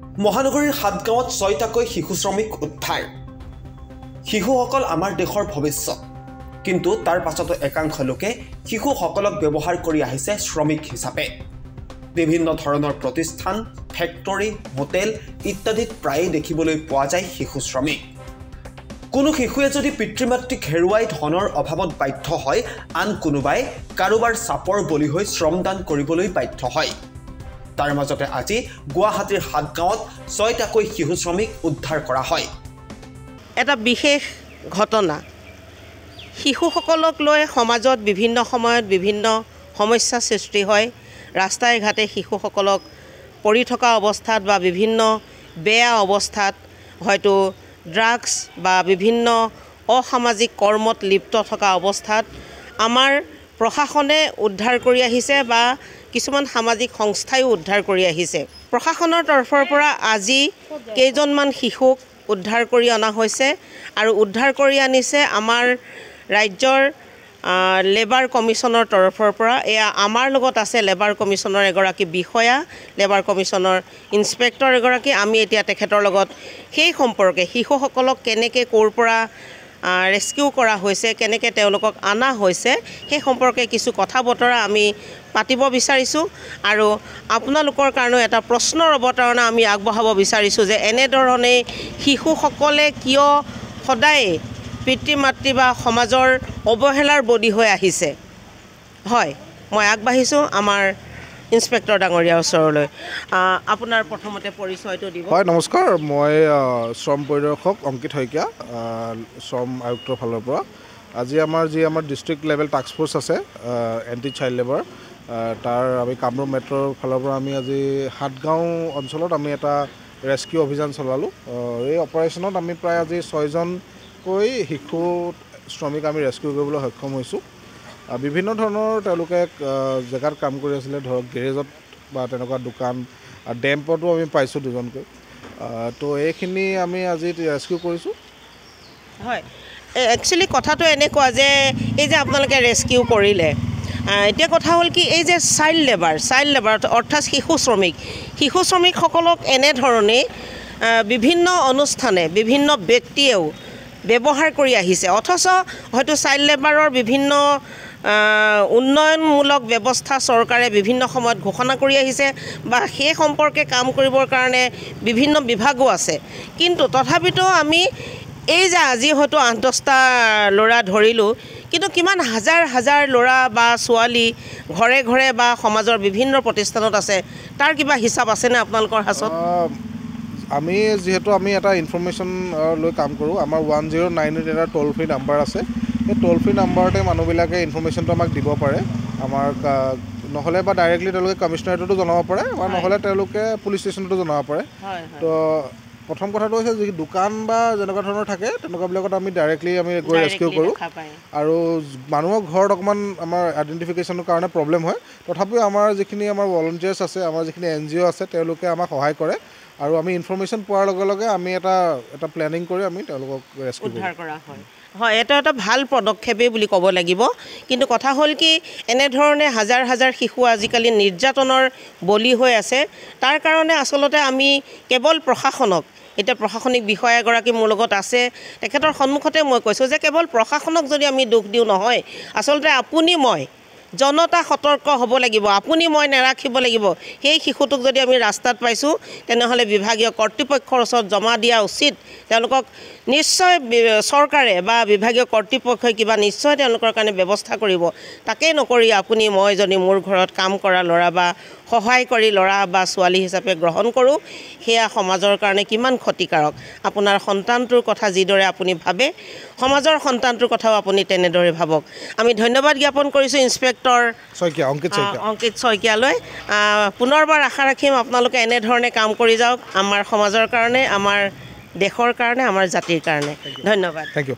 মহানগৰীৰ হাটগাঁৱত ৬টাকৈ শিশু শ্ৰমিক উদ্ধাৰ। শিশুসকল আমাৰ দেশৰ ভৱিষ্যত, কিন্তু তাৰ পাছতো একাংশ লোকে শিশুসকলক ব্যৱহাৰ কৰি আহিছে শ্ৰমিক হিচাপে। বিভিন্ন ধৰণৰ প্ৰতিষ্ঠান, ফেক্টৰী, হোটেল ইত্যাদিত প্ৰায়ে দেখিবলৈ পোৱা যায় শিশু শ্ৰমিক। কোনো শিশুৱে যদি পিতৃ মাতৃক হেৰুৱাই ধনৰ অভাৱত বাধ্য হয়, আন কোনোবাই কাৰোবাৰ চাপৰ বলি হৈ শ্ৰমদান কৰিবলৈ বাধ্য হয়। তাৰ মাজতে আজি গুৱাহাটীৰ হাটগাঁৱত ৬টাকৈ শিশু শ্ৰমিক উদ্ধাৰ কৰা হয়। এটা বিশেষ ঘটনা। শিশুসকলক লৈ সমাজত বিভিন্ন সময়ত বিভিন্ন সমস্যা সৃষ্টি হয়। ৰাস্তাই ঘাটে শিশুসকলক পৰি থকা অৱস্থাত বা বিভিন্ন বেয়া অৱস্থাত হয়তো ড্ৰাগছ বা বিভিন্ন অসামাজিক কৰ্মত লিপ্ত থকা অৱস্থাত আমাৰ প্ৰশাসনে উদ্ধাৰ কৰি আহিছে বা কিছুমান সামাজিক সংস্থায়ো উদ্ধাৰ কৰি আহিছে। প্ৰশাসনৰ তৰফৰ পৰা আজি কেইজনমান শিশুক উদ্ধাৰ কৰি অনা হৈছে আৰু উদ্ধাৰ কৰি আনিছে আমাৰ ৰাজ্যৰ লেবাৰ কমিশ্যনৰ তৰফৰ পৰা। এয়া আমাৰ লগত আছে লেবাৰ কমিশ্যনৰ এগৰাকী বিষয়া, লেবাৰ কমিশ্যনৰ ইনস্পেক্টৰ এগৰাকী। আমি এতিয়া তেখেতৰ লগত সেই সম্পৰ্কে শিশুসকলক কেনেকৈ ক'ৰ পৰা ৰেস্কিউ কৰা হৈছে, কেনেকৈ তেওঁলোকক অনা হৈছে সেই সম্পৰ্কে কিছু কথা বতৰা আমি পাতিব বিচাৰিছোঁ আৰু আপোনালোকৰ কাৰণেও এটা প্ৰশ্নৰ অৱতাৰণা আমি আগবঢ়াব বিচাৰিছোঁ যে এনেধৰণে শিশুসকলে কিয় সদায় পিতৃ মাতৃ বা সমাজৰ অৱহেলাৰ বলি হৈ আহিছে। হয়, মই আগবাঢ়িছোঁ আমাৰ ইনস্পেক্টৰ ডাঙৰীয়াৰ ওচৰলৈ। আপোনাৰ প্ৰথমতে পৰিচয়টো দিব। হয়, নমস্কাৰ। মই শ্ৰম পৰিদৰ্শক অংকিত শইকীয়া, শ্ৰম আয়ুক্তৰ ফালৰ পৰা। আজি আমাৰ ডিষ্ট্ৰিক্ট লেভেল টাস্ক ফ'ৰ্চ আছে এণ্টি চাইল্ড লেবাৰ, তাৰ আমি কামৰূপ মেট্ৰৰ ফালৰ পৰা আমি আজি হাটগাঁও অঞ্চলত আমি এটা ৰেস্কিউ অভিযান চলালোঁ। এই অপাৰেশ্যনত আমি প্ৰায় আজি ৬জনকৈ শিশু শ্ৰমিক আমি ৰেস্কিউ কৰিবলৈ সক্ষম হৈছোঁ। বিভিন্ন ধৰণৰ তেওঁলোকে জেগাত কাম কৰি আছিলে, ধৰক গেৰেজত বা তেনেকুৱা দোকান, ডেম্পতো আমি পাইছোঁ দুজনকৈ। তো এইখিনি আমি আজি ৰেস্কিউ কৰিছোঁ। হয়, একচুৱেলি কথাটো এনেকুৱা যে এই যে আপোনালোকে ৰেস্কিউ কৰিলে, এতিয়া কথা হ'ল কি, এই যে চাইল্ড লেবাৰ অৰ্থাৎ শিশু শ্ৰমিকসকলক এনেধৰণে বিভিন্ন অনুষ্ঠানে বিভিন্ন ব্যক্তিয়েও ব্যৱহাৰ কৰি আহিছে, অথচ হয়তো চাইল্ড লেবাৰৰ বিভিন্ন উন্নয়নমূলক ব্যৱস্থা চৰকাৰে বিভিন্ন সময়ত ঘোষণা কৰি আহিছে বা সেই সম্পৰ্কে কাম কৰিবৰ কাৰণে বিভিন্ন বিভাগো আছে। কিন্তু তথাপিতো আমি এই যে আজি হয়তো ৮-১০টা ল'ৰা ধৰিলোঁ, কিন্তু কিমান হাজাৰ হাজাৰ ল'ৰা বা ছোৱালী ঘৰে ঘৰে বা সমাজৰ বিভিন্ন প্ৰতিষ্ঠানত আছে, তাৰ কিবা হিচাপ আছেনে আপোনালোকৰ হাতত? আমি যিহেতু এটা ইনফৰমেশ্যন লৈ কাম কৰোঁ, আমাৰ 1098 এটা ট'ল ফ্ৰী নাম্বাৰ আছে। সেই ট'ল ফ্ৰী নাম্বাৰতে মানুহবিলাকে ইনফৰমেশ্যনটো আমাক দিব পাৰে। আমাৰ নহ'লে বা ডাইৰেক্টলি তেওঁলোকে কমিশ্যনাৰেটতো জনাব পাৰে বা নহ'লে তেওঁলোকে পুলিচ ষ্টেচনতো জনাব পাৰে। তো প্ৰথম কথাটো হৈছে যি দোকান বা যেনেকুৱা ধৰণৰ থাকে তেনেকুৱাবিলাকত আমি ডাইৰেক্টলি গৈ ৰেস্কিউ কৰোঁ। আৰু মানুহৰ ঘৰত অকণমান আমাৰ আইডেণ্টিফিকেশ্যনৰ কাৰণে প্ৰব্লেম হয়, তথাপিও আমাৰ যিখিনি ভলণ্টিয়াৰ্ছ আছে, আমাৰ যিখিনি NGO আছে, তেওঁলোকে আমাক সহায় কৰে আৰু আমি ইনফৰমেশ্যন পোৱাৰ লগে লগে আমি এটা প্লেনিং কৰি আমি তেওঁলোকক ৰেস্কিউ উদ্ধাৰ কৰা হয়। হয়, এটা ভাল পদক্ষেপেই বুলি ক'ব লাগিব। কিন্তু কথা হ'ল কি, এনেধৰণে হাজাৰ হাজাৰ শিশু আজিকালি নিৰ্যাতনৰ বলি হৈ আছে। তাৰ কাৰণে আচলতে আমি কেৱল প্ৰশাসনক, এতিয়া প্ৰশাসনিক বিষয়া এগৰাকী মোৰ লগত আছে, তেখেতৰ সন্মুখতে মই কৈছোঁ যে কেৱল প্ৰশাসনক যদি আমি দুখ দিওঁ নহয়, আচলতে আপুনি মই জনতা সতৰ্ক হ'ব লাগিব। আপুনি মই নাৰাখিব লাগিব। সেই শিশুটোক যদি আমি ৰাস্তাত পাইছোঁ তেনেহ'লে বিভাগীয় কৰ্তৃপক্ষৰ ওচৰত জমা দিয়া উচিত। তেওঁলোকক নিশ্চয় চৰকাৰে বা বিভাগীয় কৰ্তৃপক্ষই কিবা নিশ্চয় তেওঁলোকৰ কাৰণে ব্যৱস্থা কৰিব। তাকেই নকৰি আপুনি মই যদি মোৰ ঘৰত কাম কৰা ল'ৰা বা সহায়কাৰী ল'ৰা বা ছোৱালী হিচাপে গ্ৰহণ কৰোঁ, সেয়া সমাজৰ কাৰণে কিমান ক্ষতিকাৰক। আপোনাৰ সন্তানটোৰ কথা যিদৰে আপুনি ভাবে, সমাজৰ সন্তানটোৰ কথাও আপুনি তেনেদৰে ভাবক। আমি ধন্যবাদ জ্ঞাপন কৰিছোঁ ইনস্পেক্টৰ অংকিত শইকীয়ালৈ। পুনৰবাৰ আশা ৰাখিম আপোনালোকে এনেধৰণে কাম কৰি যাওক আমাৰ সমাজৰ কাৰণে, আমাৰ দেশৰ কাৰণে, আমাৰ জাতিৰ কাৰণে। ধন্যবাদ। Thank U.